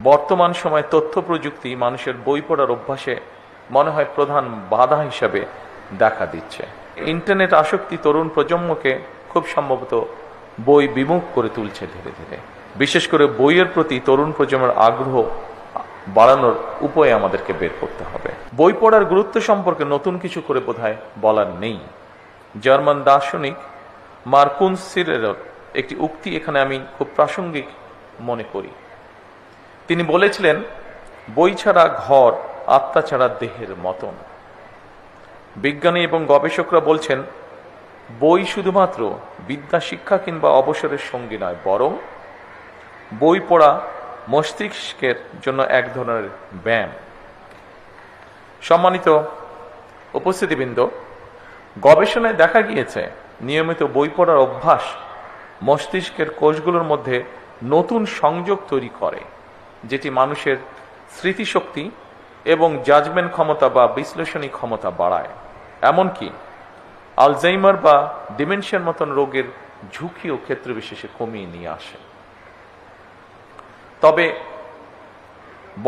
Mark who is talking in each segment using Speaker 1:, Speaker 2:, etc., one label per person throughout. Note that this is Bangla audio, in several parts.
Speaker 1: বর্তমান সময়ে তথ্য প্রযুক্তি মানুষের বই পড়ার অভ্যাসে মনে হয় প্রধান বাধা হিসাবে দেখা দিচ্ছে। ইন্টারনেট আসক্তি তরুণ প্রজন্মকে খুব সম্ভবত বই বিমুখ করে তুলছে ধীরে ধীরে। বিশেষ করে বইয়ের প্রতি তরুণ প্রজন্মের আগ্রহ বাড়ানোর উপায় আমাদেরকে বের করতে হবে। বই পড়ার গুরুত্ব সম্পর্কে নতুন কিছু করে বোধহয় বলার নেই। জার্মান দার্শনিক মার্কুস সিরেলের একটি উক্তি এখানে আমি খুব প্রাসঙ্গিক মনে করি। তিনি বলেছিলেন, বই ছাড়া ঘর আত্মা ছাড়া দেহের মতন। বিজ্ঞানী এবং গবেষকরা বলছেন, বই শুধুমাত্র বিদ্যা শিক্ষা কিংবা অবসরের সঙ্গী নয়, বরং বই পড়া মস্তিষ্কের জন্য এক ধরনের ব্যায়াম। সম্মানিত উপস্থিতিবৃন্দ, গবেষণায় দেখা গিয়েছে নিয়মিত বই পড়ার অভ্যাস মস্তিষ্কের কোষগুলোর মধ্যে নতুন সংযোগ তৈরি করে, যেটি মানুষের স্মৃতিশক্তি এবং জাজমেন্ট ক্ষমতা বা বিশ্লেষণী ক্ষমতা বাড়ায়। এমনকি আলজাইমার বা ডিমেনশিয়ার মতন রোগের ঝুঁকিও ক্ষেত্র বিশেষে কমিয়ে নিয়ে আসে। তবে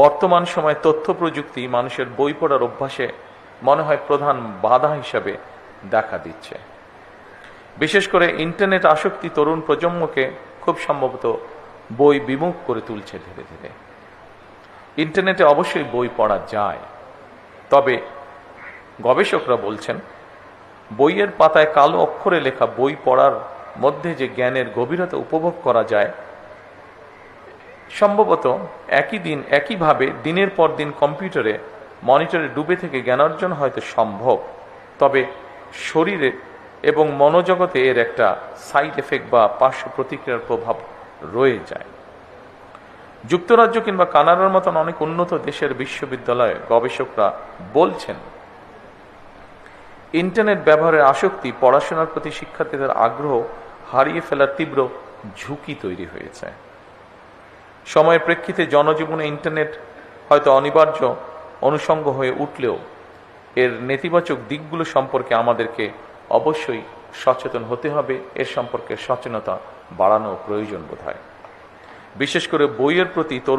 Speaker 1: বর্তমান সময়ে তথ্য প্রযুক্তি মানুষের বই পড়ার অভ্যাসে মনে হয় প্রধান বাধা হিসাবে দেখা দিচ্ছে। বিশেষ করে ইন্টারনেট আসক্তি তরুণ প্রজন্মকে খুব সম্ভবত বই বিমুখ করে তুলছে ধীরে ধীরে। ইন্টারনেটে অবশ্যই বই পড়া যায়, তবে গবেষকরা বলছেন, বইয়ের পাতায় কালো অক্ষরে লেখা বই পড়ার মধ্যে যে জ্ঞানের গভীরতা উপভোগ করা যায়, সম্ভবত একইভাবে দিনের পর দিন কম্পিউটারে মনিটরে ডুবে থেকে জ্ঞান অর্জন হয়তো সম্ভব, তবে শরীরে এবং মনোজগতে এর একটা সাইড এফেক্ট বা পার্শ্ব প্রতিক্রিয়ার প্রভাব রয়ে যায়। যুক্তরাজ্য কিংবা কানাডার মতন অনেক উন্নত দেশের বিশ্ববিদ্যালয়ে গবেষকরা বলছেন, ইন্টারনেট ব্যবহারের আসক্তি পড়াশোনার প্রতি শিক্ষার্থীদের আগ্রহ হারিয়ে ফেলার তীব্র ঝুঁকি তৈরি হয়েছে। সময়ের প্রেক্ষিতে জনজীবনে ইন্টারনেট হয়তো অনিবার্য অনুষঙ্গ হয়ে উঠলেও এর নেতিবাচক দিকগুলো সম্পর্কে আমাদেরকে অবশ্যই সচেতন হতে হবে। এর সম্পর্কে সচেতনতা বাড়ানো প্রয়োজন বোধ হয়। বিশেষ করে বইয়ের প্রতি তরুণ